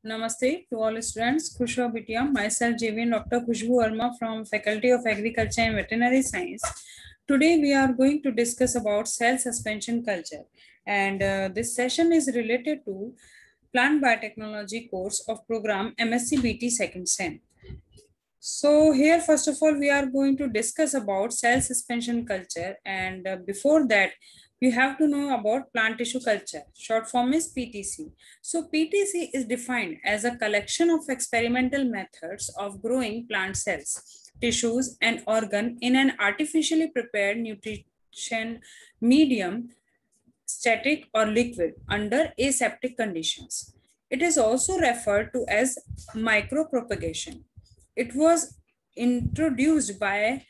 Namaste to all students. Khushbu Bitiya, myself J.V. and Dr. Khushbu Verma from Faculty of Agriculture and Veterinary Science. Today we are going to discuss about cell suspension culture, and this session is related to Plant Biotechnology course of program MSc BT second sem. So here, first of all, we are going to discuss about cell suspension culture, and before that, you have to know about plant tissue culture. Short form is PTC. So PTC is defined as a collection of experimental methods of growing plant cells, tissues, and organ in an artificially prepared nutrition medium, static or liquid, under aseptic conditions. It is also referred to as micropropagation. It was introduced by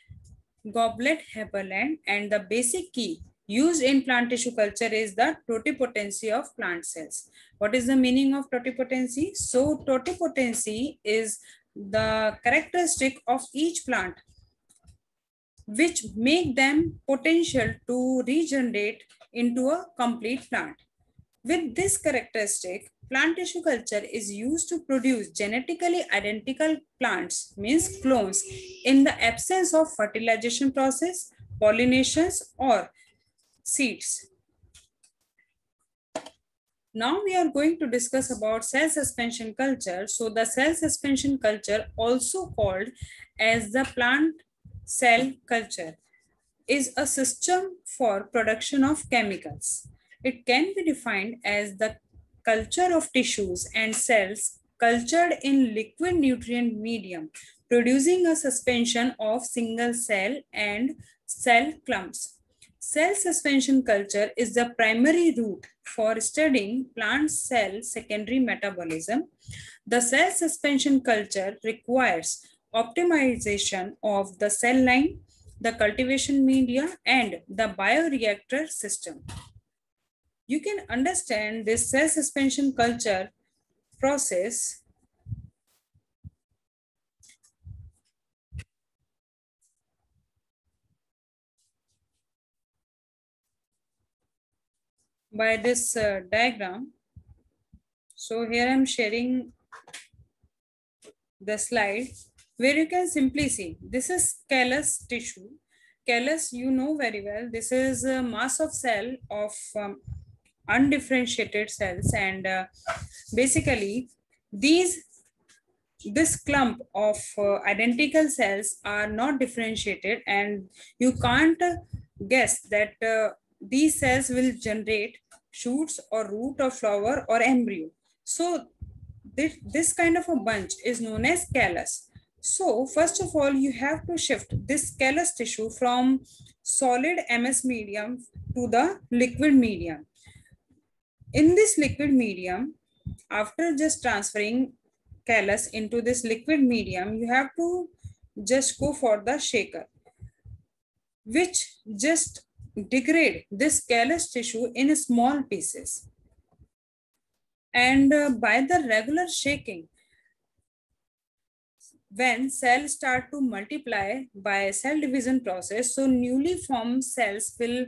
Goblet Haberland, and the basic key used in plant tissue culture is the totipotency of plant cells. What is the meaning of totipotency? So totipotency is the characteristic of each plant which make them potential to regenerate into a complete plant. With this characteristic, plant tissue culture is used to produce genetically identical plants, means clones, in the absence of fertilization process, pollinations, or seeds. Now we are going to discuss about cell suspension culture. So the cell suspension culture, also called as the plant cell culture, is a system for production of chemicals. It can be defined as the culture of tissues and cells cultured in liquid nutrient medium, producing a suspension of single cell and cell clumps. Cell suspension culture is the primary route for studying plant cell secondary metabolism. The cell suspension culture requires optimization of the cell line, the cultivation media, and the bioreactor system. You can understand this cell suspension culture process by this diagram. So here I'm sharing the slide where you can simply see this is callus tissue. Callus, you know very well, this is a mass of cell of undifferentiated cells, and basically this clump of identical cells are not differentiated, and you can't guess that these cells will generate shoots or root or flower or embryo. So this kind of a bunch is known as callus. So first of all, you have to shift this callus tissue from solid MS medium to the liquid medium. In this liquid medium, after just transferring callus into this liquid medium, you have to just go for the shaker, which just degrade this callus tissue in small pieces. And by the regular shaking, when cells start to multiply by cell division process, so newly formed cells will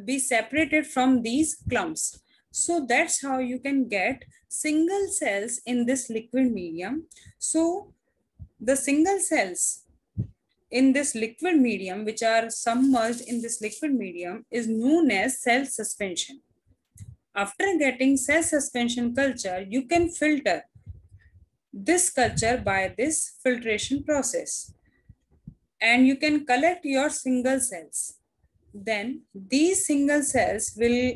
be separated from these clumps. So that's how you can get single cells in this liquid medium. So the single cells in this liquid medium, which are submerged in this liquid medium, is known as cell suspension. After getting cell suspension culture, you can filter this culture by this filtration process, and you can collect your single cells. Then these single cells will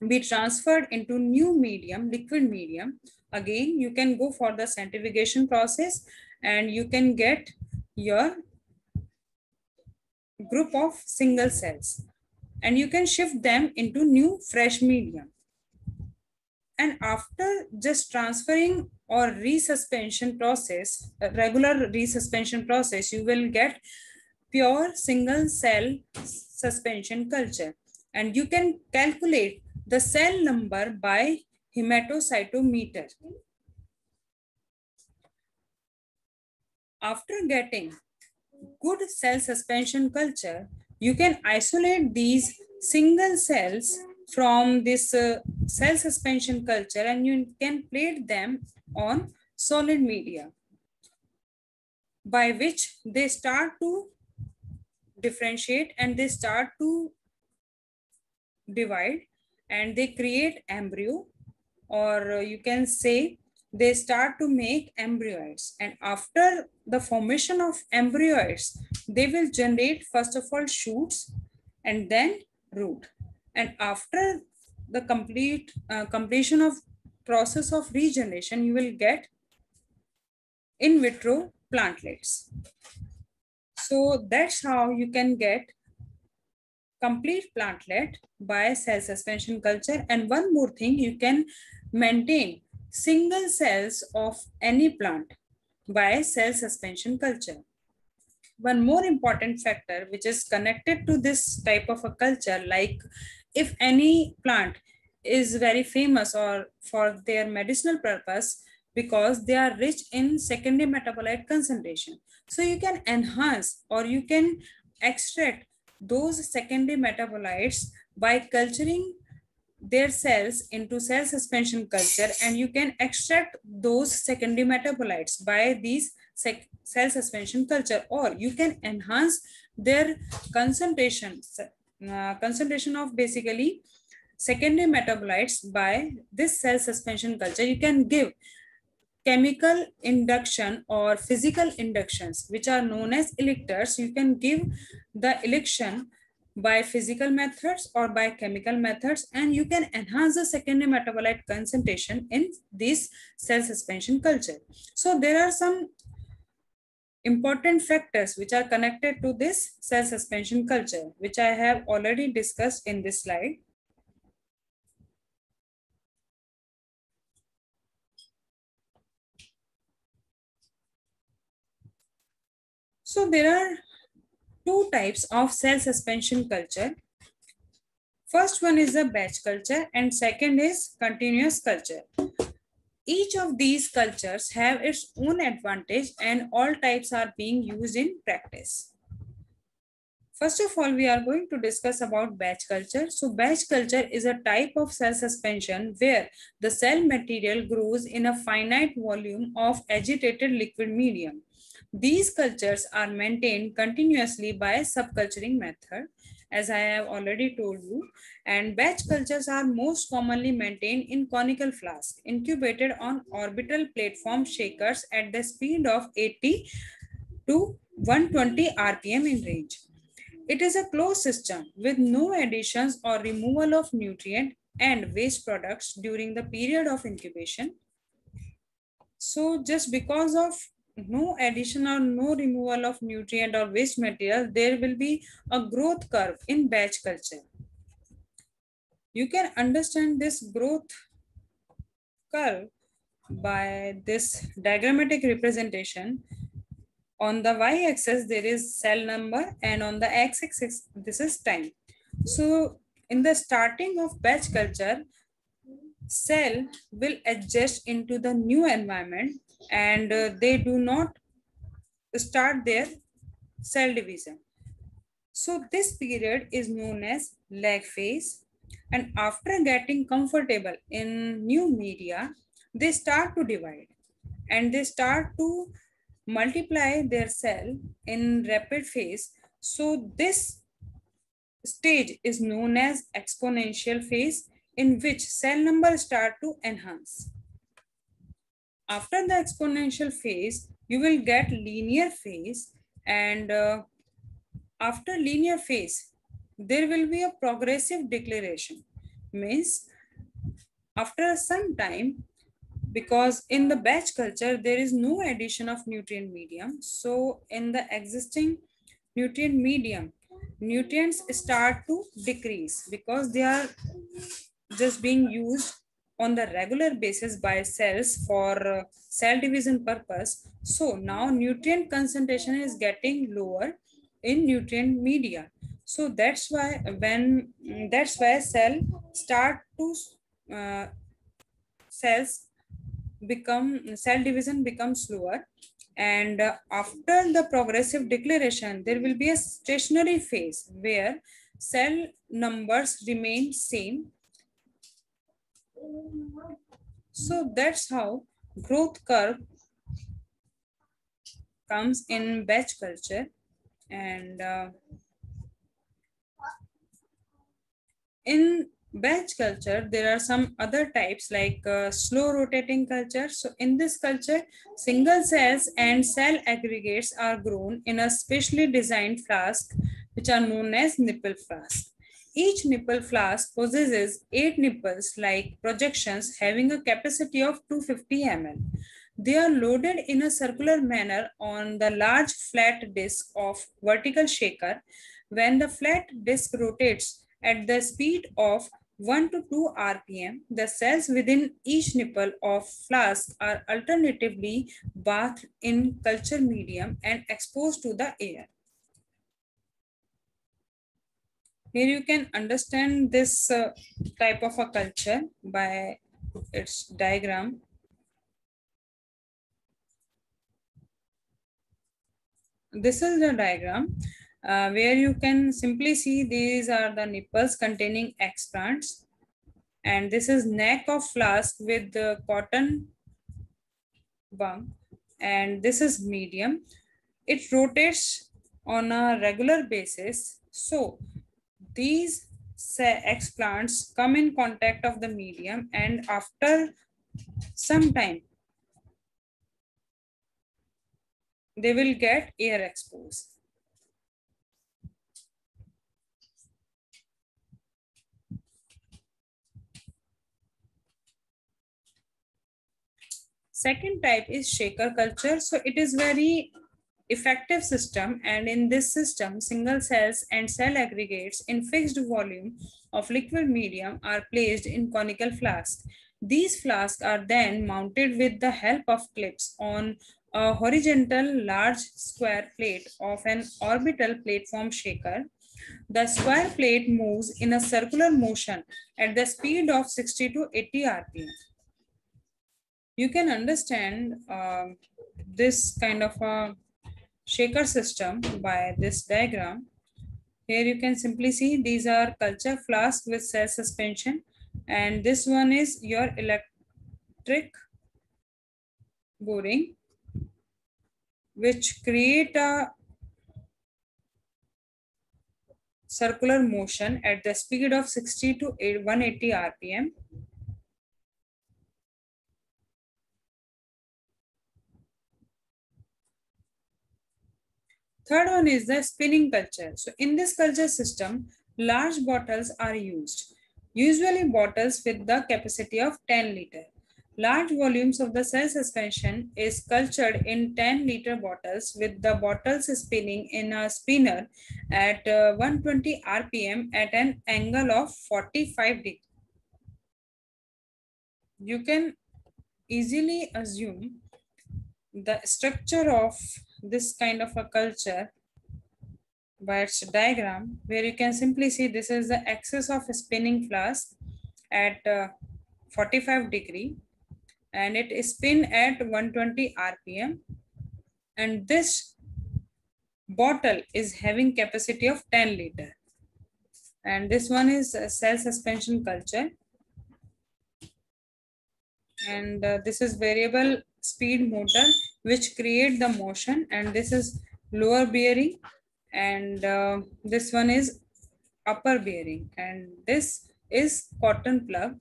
be transferred into new medium, liquid medium. Again, you can go for the centrifugation process and you can get your group of single cells, and you can shift them into new fresh medium. And after just transferring or resuspension process, regular resuspension process, you will get pure single cell suspension culture. And you can calculate the cell number by hematocytometer. After getting good cell suspension culture, you can isolate these single cells from this cell suspension culture and you can plate them on solid media, by which they start to differentiate and they start to divide and they create embryo, or you can say they start to make embryoids. And after the formation of embryoids, they will generate first of all shoots and then root. And after the completion of process of regeneration, you will get in vitro plantlets. So that's how you can get complete plantlet by cell suspension culture. And one more thing, you can maintain single cells of any plant by cell suspension culture. One more important factor which is connected to this type of a culture, like if any plant is very famous or for their medicinal purpose because they are rich in secondary metabolite concentration. So you can enhance or you can extract those secondary metabolites by culturing their cells into cell suspension culture, and you can extract those secondary metabolites by these cell suspension culture, or you can enhance their concentration of basically secondary metabolites by this cell suspension culture. You can give chemical induction or physical inductions, which are known as elictors. You can give the election by physical methods or by chemical methods, and you can enhance the secondary metabolite concentration in this cell suspension culture. So there are some important factors which are connected to this cell suspension culture, which I have already discussed in this slide. So there are two types of cell suspension culture. First one is the batch culture and second is continuous culture. Each of these cultures have its own advantage and all types are being used in practice. First of all, we are going to discuss about batch culture. So batch culture is a type of cell suspension where the cell material grows in a finite volume of agitated liquid medium. These cultures are maintained continuously by subculturing method, as I have already told you, and batch cultures are most commonly maintained in conical flasks, incubated on orbital platform shakers at the speed of 80 to 120 RPM in range. It is a closed system with no additions or removal of nutrient and waste products during the period of incubation. So just because of no addition or no removal of nutrient or waste material, there will be a growth curve in batch culture. You can understand this growth curve by this diagrammatic representation. On the y-axis, there is cell number, and on the x-axis, this is time. So in the starting of batch culture, cell will adjust into the new environment and they do not start their cell division. So this period is known as lag phase, and after getting comfortable in new media, they start to divide and they start to multiply their cell in rapid phase. So this stage is known as exponential phase, in which cell numbers start to enhance. After the exponential phase, you will get linear phase, and after linear phase, there will be a progressive declaration. Means after some time, because in the batch culture, there is no addition of nutrient medium. So in the existing nutrient medium, nutrients start to decrease because they are just being used on the regular basis by cells for cell division purpose. So now nutrient concentration is getting lower in nutrient media. So that's why cell start to cell division becomes slower, and after the progressive declaration there will be a stationary phase where cell numbers remain same So that's how growth curve comes in batch culture. And in batch culture, there are some other types like slow rotating culture. So in this culture, single cells and cell aggregates are grown in a specially designed flask, which are known as nipple flask. Each nipple flask possesses 8 nipples like projections having a capacity of 250 ml. They are loaded in a circular manner on the large flat disc of vertical shaker. When the flat disc rotates at the speed of 1 to 2 rpm, the cells within each nipple of flask are alternatively bathed in culture medium and exposed to the air. Here you can understand this type of a culture by its diagram. This is the diagram where you can simply see these are the nipples containing explants, and this is neck of flask with the cotton bung, and this is medium. It rotates on a regular basis. So these explants come in contact of the medium, and after some time they will get air exposed. Second type is shaker culture. So it is very effective system, and in this system single cells and cell aggregates in fixed volume of liquid medium are placed in conical flasks. These flasks are then mounted with the help of clips on a horizontal large square plate of an orbital platform shaker. The square plate moves in a circular motion at the speed of 60 to 80 rpm. You can understand this kind of a shaker system by this diagram. Here you can simply see these are culture flask with cell suspension, and this one is your electric boring, which create a circular motion at the speed of 60 to 180 rpm. Third one is the spinning culture. So in this culture system, large bottles are used, usually bottles with the capacity of 10 liter. Large volumes of the cell suspension is cultured in 10-liter bottles with the bottles spinning in a spinner at 120 rpm at an angle of 45 degrees. You can easily assume the structure of this kind of a culture by its diagram, where you can simply see this is the axis of a spinning flask at 45 degree, and it is spin at 120 rpm, and this bottle is having capacity of 10 liter, and this one is a cell suspension culture, and this is variable speed motor which create the motion, and this is lower bearing, and this one is upper bearing, and this is cotton plug.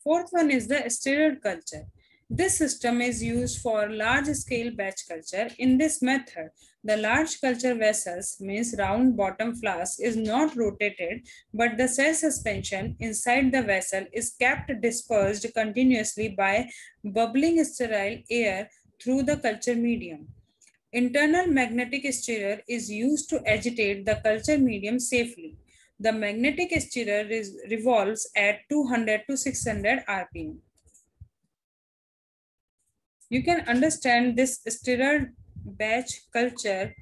Fourth one is the stirred culture. This system is used for large scale batch culture. In this method, the large culture vessels, means round bottom flask, is not rotated, but the cell suspension inside the vessel is kept dispersed continuously by bubbling sterile air through the culture medium. Internal magnetic stirrer is used to agitate the culture medium safely. The magnetic stirrer revolves at 200 to 600 rpm. You can understand this stirred batch culture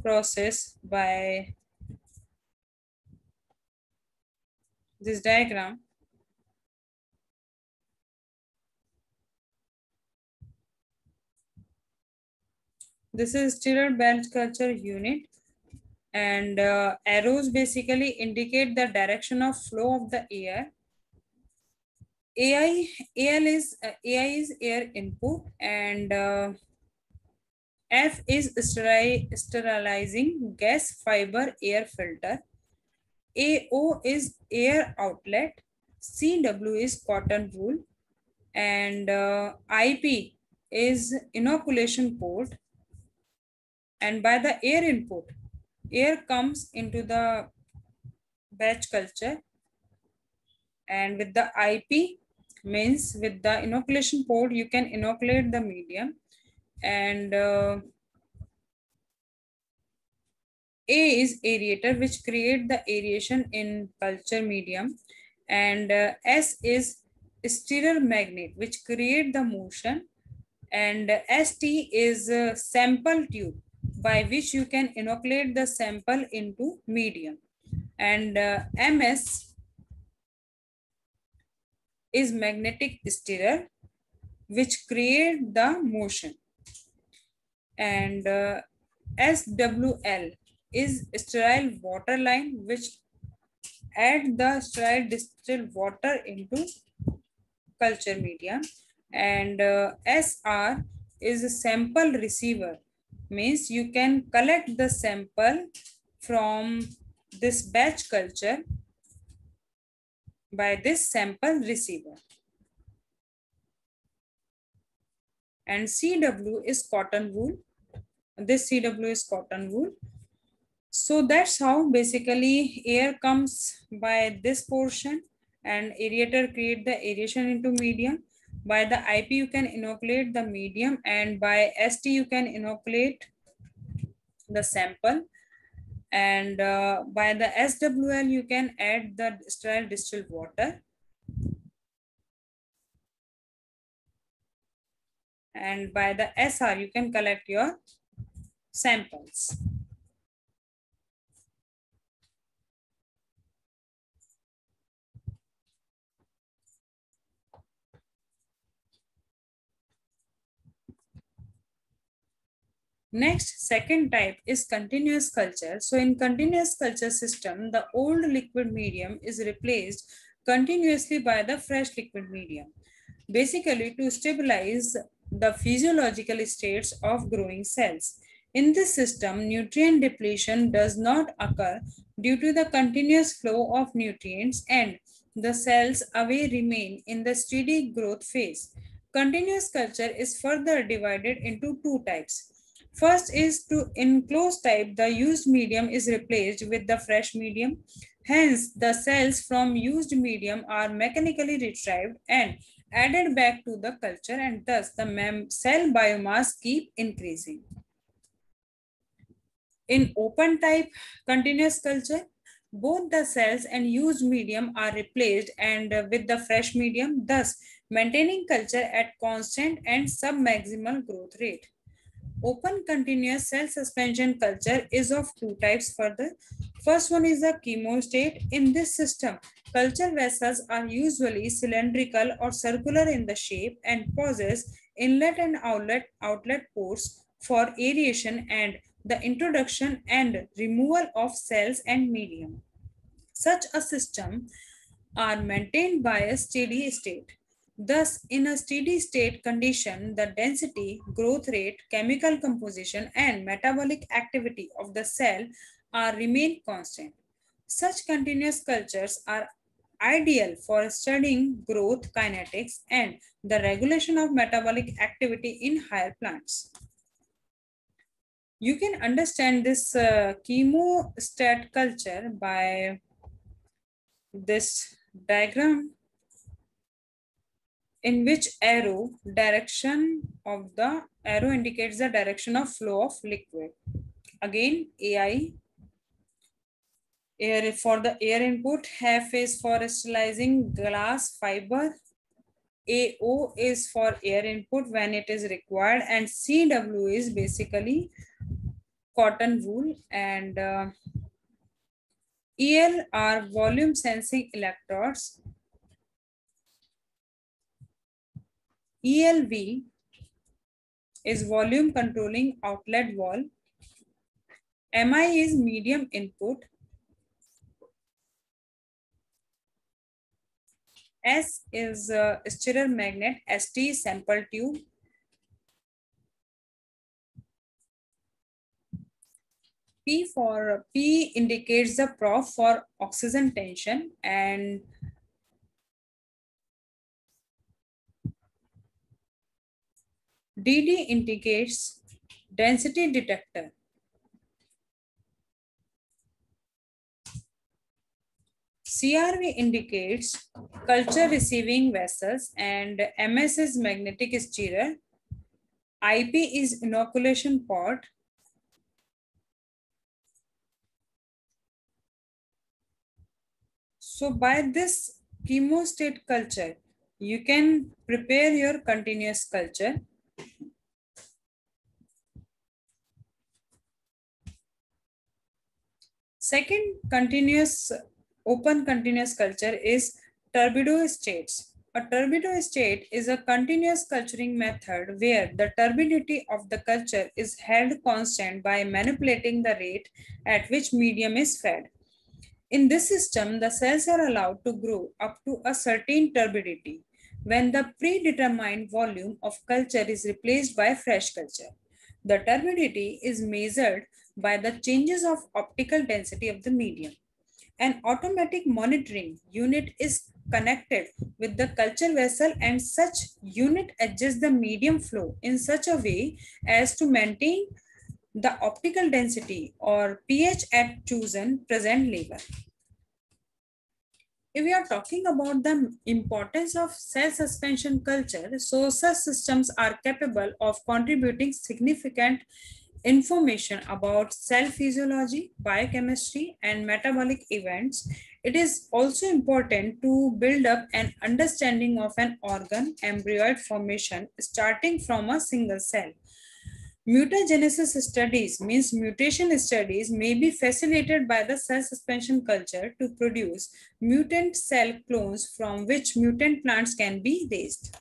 process by this diagram. This is sterile batch culture unit, and arrows basically indicate the direction of flow of the air. AI is air input, and F is sterilizing gas fiber air filter. AO is air outlet. CW is cotton wool, and IP is inoculation port. And by the air input, air comes into the batch culture, and with the IP means with the inoculation port you can inoculate the medium, and A is aerator, which create the aeration in culture medium, and S is stirrer magnet, which create the motion, and ST is a sample tube by which you can inoculate the sample into medium, and MS is magnetic stirrer, which create the motion, and SWL is sterile water line, which add the sterile distilled water into culture media, and SR is a sample receiver, means you can collect the sample from this batch culture by this sample receiver, and CW is cotton wool. This CW is cotton wool. So that's how basically air comes by this portion, and aerator create the aeration into medium. By the IP you can inoculate the medium, and by ST you can inoculate the sample, and by the SWL you can add the sterile distilled water, and by the SR you can collect your samples. Next, second type is continuous culture. So in continuous culture system, the old liquid medium is replaced continuously by the fresh liquid medium, basically to stabilize the physiological states of growing cells. In this system, nutrient depletion does not occur due to the continuous flow of nutrients, and the cells away remain in the steady growth phase. Continuous culture is further divided into two types. First is to enclosed type, the used medium is replaced with the fresh medium. Hence, the cells from used medium are mechanically retrieved and added back to the culture, and thus the cell biomass keep increasing. In open type continuous culture, both the cells and used medium are replaced and with the fresh medium, thus maintaining culture at constant and sub-maximal growth rate. Open continuous cell suspension culture is of two types further. First one is the chemostat. In this system, culture vessels are usually cylindrical or circular in the shape and possess inlet and outlet ports for aeration and the introduction and removal of cells and medium. Such a system are maintained by a steady state. Thus, in a steady state condition, the density, growth rate, chemical composition, and metabolic activity of the cell are remain constant. Such continuous cultures are ideal for studying growth kinetics and the regulation of metabolic activity in higher plants. You can understand this chemostat culture by this diagram, in which direction of the arrow indicates the direction of flow of liquid. Again, AI, air for the air input, F is for sterilizing glass fiber, AO is for air input when it is required, and CW is basically cotton wool, and EL are volume sensing electrodes. ELV is volume controlling outlet valve. MI is medium input. S is stirrer magnet, ST sample tube. P indicates the probe for oxygen tension, and DD indicates density detector. CRV indicates culture receiving vessels, and MS is magnetic stirrer. IP is inoculation pot. So by this chemostat culture, you can prepare your continuous culture. Second open continuous culture is turbidity states. A turbidity state is a continuous culturing method where the turbidity of the culture is held constant by manipulating the rate at which medium is fed. In this system, the cells are allowed to grow up to a certain turbidity when the predetermined volume of culture is replaced by fresh culture. The turbidity is measured by the changes of optical density of the medium. An automatic monitoring unit is connected with the culture vessel, and such unit adjusts the medium flow in such a way as to maintain the optical density or pH at chosen present level. If we are talking about the importance of cell suspension culture, so such systems are capable of contributing significant information about cell physiology, biochemistry, and metabolic events. It is also important to build up an understanding of an organ embryoid formation starting from a single cell. Mutagenesis studies means mutation studies may be facilitated by the cell suspension culture to produce mutant cell clones from which mutant plants can be raised.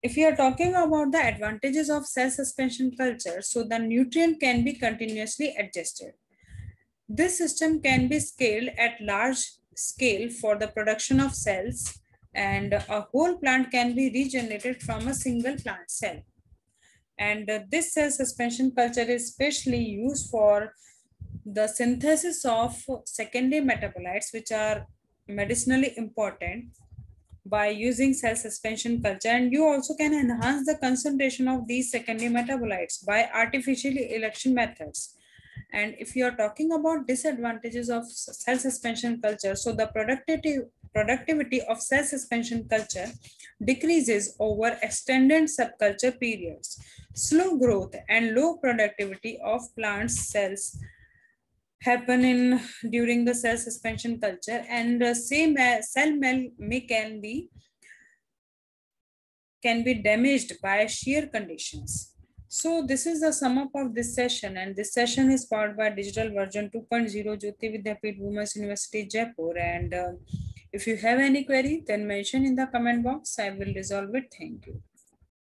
If we are talking about the advantages of cell suspension culture, so the nutrient can be continuously adjusted. This system can be scaled at large scale for the production of cells, and a whole plant can be regenerated from a single plant cell. And this cell suspension culture is especially used for the synthesis of secondary metabolites, which are medicinally important, by using cell suspension culture. And you also can enhance the concentration of these secondary metabolites by artificial election methods. And if you are talking about disadvantages of cell suspension culture, so the productivity of cell suspension culture decreases over extended subculture periods. Slow growth and low productivity of plant cells happen in during the cell suspension culture, and same as cell may can be damaged by shear conditions. So this is the sum up of this session, and this session is powered by digital version 2.0 Jyoti Vidyapeeth Women's University Jaipur. And if you have any query, then mention in the comment box. I will resolve it. Thank you.